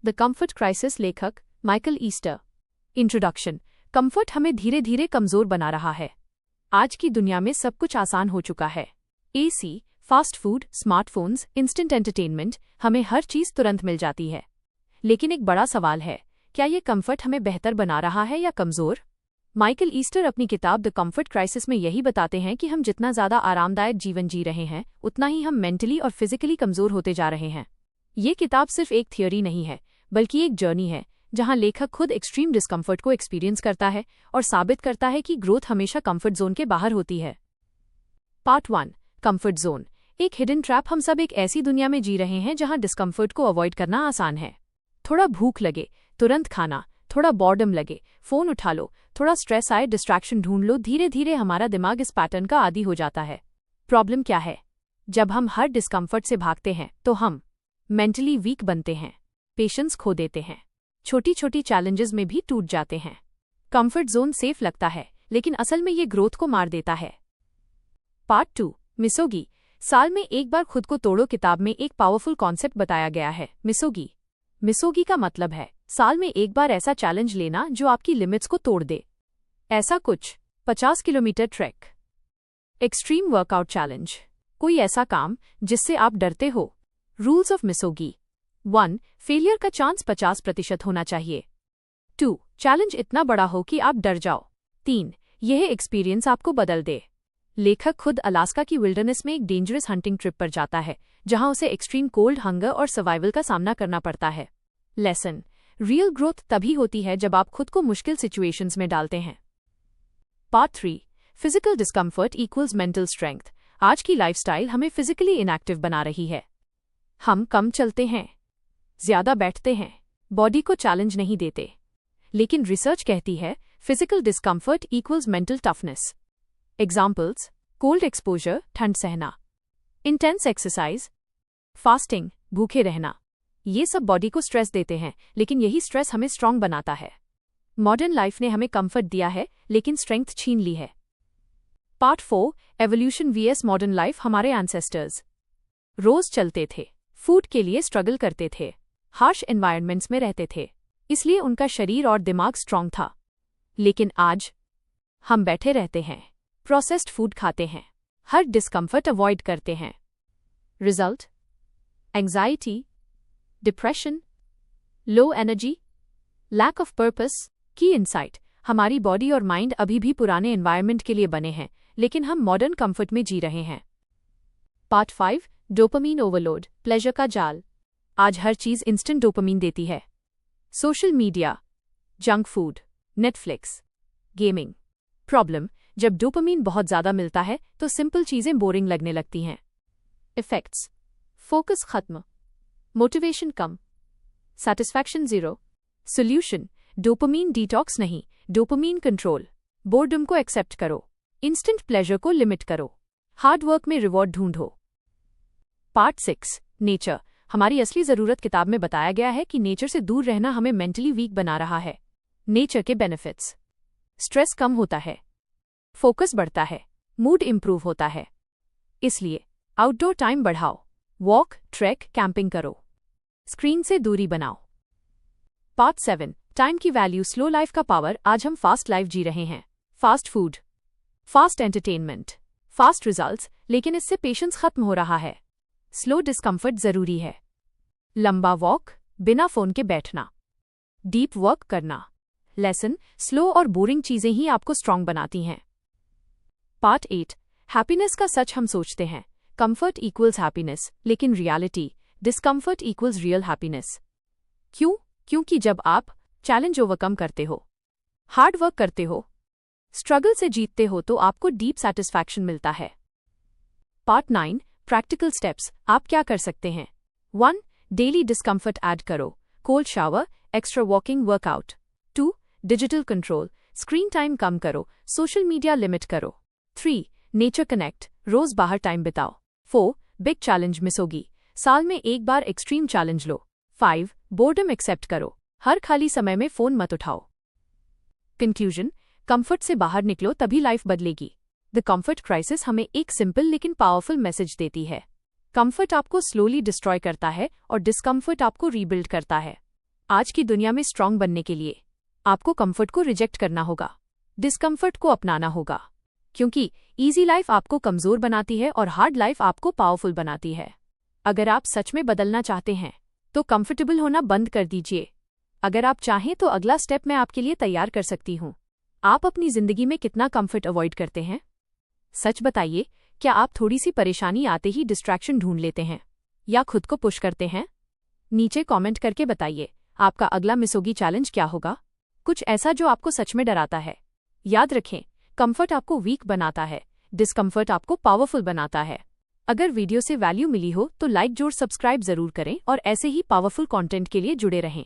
The comfort crisis, लेखक Michael Easter. Introduction. Comfort हमें धीरे धीरे कमजोर बना रहा है। आज की दुनिया में सब कुछ आसान हो चुका है। AC, fast food, smartphones, instant entertainment, हमें हर चीज तुरंत मिल जाती है। लेकिन एक बड़ा सवाल है, क्या ये कंफर्ट हमें बेहतर बना रहा है या कमजोर? माइकल ईस्टर अपनी किताब द कंफर्ट क्राइसिस में यही बताते हैं कि हम जितना ज्यादा आरामदायक जीवन जी रहे हैं, उतना ही हम मेंटली और फिजिकली कमजोर होते जा रहे हैं। ये किताब सिर्फ एक थियोरी नहीं है, बल्कि एक जर्नी है, जहां लेखक खुद एक्सट्रीम डिस्कम्फर्ट को एक्सपीरियंस करता है और साबित करता है कि ग्रोथ हमेशा कंफर्ट जोन के बाहर होती है। Part 1, comfort zone. एक हिडन ट्रैप। हम सब एक ऐसी दुनिया में जी रहे हैं जहां डिस्कम्फर्ट को अवॉइड करना आसान है। थोड़ा भूख लगे, तुरंत खाना, थोड़ा बॉर्डम लगे, फोन उठा लो, थोड़ा स्ट्रेस आए, डिस्ट्रैक्शन ढूंढ लो। धीरे धीरे हमारा दिमाग इस पैटर्न का आदी हो जाता है। प्रॉब्लम क्या है? जब हम हर डिस्कम्फर्ट से भागते हैं तो हम मेंटली वीक बनते हैं, पेशेंस खो देते हैं, छोटी छोटी चैलेंजेस में भी टूट जाते हैं। कंफर्ट जोन सेफ लगता है, लेकिन असल में ये ग्रोथ को मार देता है। पार्ट 2, मिसोगी। साल में एक बार खुद को तोड़ो। किताब में एक पावरफुल कॉन्सेप्ट बताया गया है, मिसोगी। मिसोगी का मतलब है साल में एक बार ऐसा चैलेंज लेना जो आपकी लिमिट्स को तोड़ दे। ऐसा कुछ 50 kilometre track, extreme workout challenge, कोई ऐसा काम जिससे आप डरते हो। Rules of misogi. 1. फेलियर का चांस 50% होना चाहिए। 2. चैलेंज इतना बड़ा हो कि आप डर जाओ। 3. यह एक्सपीरियंस आपको बदल दे। लेखक खुद अलास्का की विल्डरनेस में एक डेंजरस हंटिंग ट्रिप पर जाता है, जहां उसे एक्सट्रीम कोल्ड, हंगर और सर्वाइवल का सामना करना पड़ता है। लेसन। रियल ग्रोथ तभी होती है जब आप खुद को मुश्किल सिचुएशंस में डालते हैं। Part 3, physical discomfort equals mental strength. आज की लाइफस्टाइल हमें फिजिकली इनएक्टिव बना रही है। हम कम चलते हैं, ज्यादा बैठते हैं, बॉडी को चैलेंज नहीं देते। लेकिन रिसर्च कहती है physical discomfort equals mental toughness. Examples: cold exposure, ठंड सहना; इंटेंस एक्सरसाइज; फास्टिंग, भूखे रहना। ये सब बॉडी को स्ट्रेस देते हैं, लेकिन यही स्ट्रेस हमें स्ट्रांग बनाता है। मॉडर्न लाइफ ने हमें कंफर्ट दिया है, लेकिन स्ट्रेंथ छीन ली है। Part 4, evolution vs modern life. हमारे एंसेस्टर्स रोज चलते थे, फूड के लिए स्ट्रगल करते थे, हार्श एनवायरनमेंट्स में रहते थे, इसलिए उनका शरीर और दिमाग स्ट्रांग था। लेकिन आज हम बैठे रहते हैं, प्रोसेस्ड फूड खाते हैं, हर डिस्कम्फर्ट अवॉइड करते हैं। Result: anxiety, depression, low energy, lack of purpose. Key insight: हमारी बॉडी और माइंड अभी भी पुराने एनवायरनमेंट के लिए बने हैं, लेकिन हम मॉडर्न कंफर्ट में जी रहे हैं। पार्ट 5, डोपामीन ओवरलोड, प्लेजर का जाल। आज हर चीज इंस्टेंट डोपामीन देती है। Social media, junk food, Netflix, gaming. Problem: जब डोपामीन बहुत ज्यादा मिलता है तो सिंपल चीजें बोरिंग लगने लगती हैं। इफेक्ट्स: फोकस खत्म, मोटिवेशन कम, satisfaction zero. Solution: dopamine detox नहीं, डोपामीन कंट्रोल। बोर्डम को एक्सेप्ट करो, इंस्टेंट प्लेजर को लिमिट करो, हार्ड वर्क में रिवॉर्ड ढूंढो। Part 6, nature. हमारी असली जरूरत। किताब में बताया गया है कि नेचर से दूर रहना हमें मेंटली वीक बना रहा है। नेचर के बेनिफिट्स: स्ट्रेस कम होता है, फोकस बढ़ता है, मूड इंप्रूव होता है। इसलिए आउटडोर टाइम बढ़ाओ, वॉक, ट्रैक, कैंपिंग करो, स्क्रीन से दूरी बनाओ। पार्ट 7, टाइम की वैल्यू, स्लो लाइफ का पावर। आज हम फास्ट लाइफ जी रहे हैं। Fast food, fast entertainment, fast results, लेकिन इससे पेशेंस खत्म हो रहा है। स्लो डिस्कम्फर्ट जरूरी है। लंबा वॉक, बिना फोन के बैठना, डीप वर्क करना। लेसन: स्लो और बोरिंग चीजें ही आपको स्ट्रांग बनाती हैं। पार्ट 8, हैप्पीनेस का सच। हम सोचते हैं कंफर्ट इक्वल्स हैप्पीनेस, लेकिन reality: discomfort equals real happiness. क्यों? क्योंकि जब आप चैलेंज ओवरकम करते हो, हार्ड वर्क करते हो, स्ट्रगल से जीतते हो, तो आपको डीप सैटिस्फैक्शन मिलता है। Part 9, practical steps. आप क्या कर सकते हैं? 1. डेली डिस्कम्फर्ट ऐड करो, cold shower, extra walking, workout. 2. Digital control, screen time कम करो, सोशल मीडिया लिमिट करो। 3. नेचर कनेक्ट, रोज बाहर टाइम बिताओ। 4. बिग चैलेंज मिसोगी, साल में एक बार एक्सट्रीम चैलेंज लो। 5. बोर्डम एक्सेप्ट करो, हर खाली समय में फोन मत उठाओ। कंक्लूजन: कंफर्ट से बाहर निकलो, तभी लाइफ बदलेगी। द कंफर्ट क्राइसिस हमें एक सिंपल लेकिन पावरफुल मैसेज देती है। कंफर्ट आपको स्लोली डिस्ट्रॉय करता है और डिस्कम्फर्ट आपको रीबिल्ड करता है। आज की दुनिया में स्ट्रांग बनने के लिए आपको कंफर्ट को रिजेक्ट करना होगा, डिस्कम्फर्ट को अपनाना होगा, क्योंकि इजी लाइफ आपको कमजोर बनाती है और हार्ड लाइफ आपको पावरफुल बनाती है। अगर आप सच में बदलना चाहते हैं तो कंफर्टेबल होना बंद कर दीजिए। अगर आप चाहें तो अगला स्टेप मैं आपके लिए तैयार कर सकती हूँ। आप अपनी जिंदगी में कितना कंफर्ट अवॉइड करते हैं? सच बताइए, क्या आप थोड़ी सी परेशानी आते ही डिस्ट्रैक्शन ढूंढ लेते हैं या खुद को पुश करते हैं? नीचे कमेंट करके बताइए आपका अगला मिसोगी चैलेंज क्या होगा, कुछ ऐसा जो आपको सच में डराता है। याद रखें, कंफर्ट आपको वीक बनाता है, डिस्कम्फर्ट आपको पावरफुल बनाता है। अगर वीडियो से वैल्यू मिली हो तो लाइक जोड़ सब्सक्राइब जरूर करें और ऐसे ही पावरफुल कंटेंट के लिए जुड़े रहें।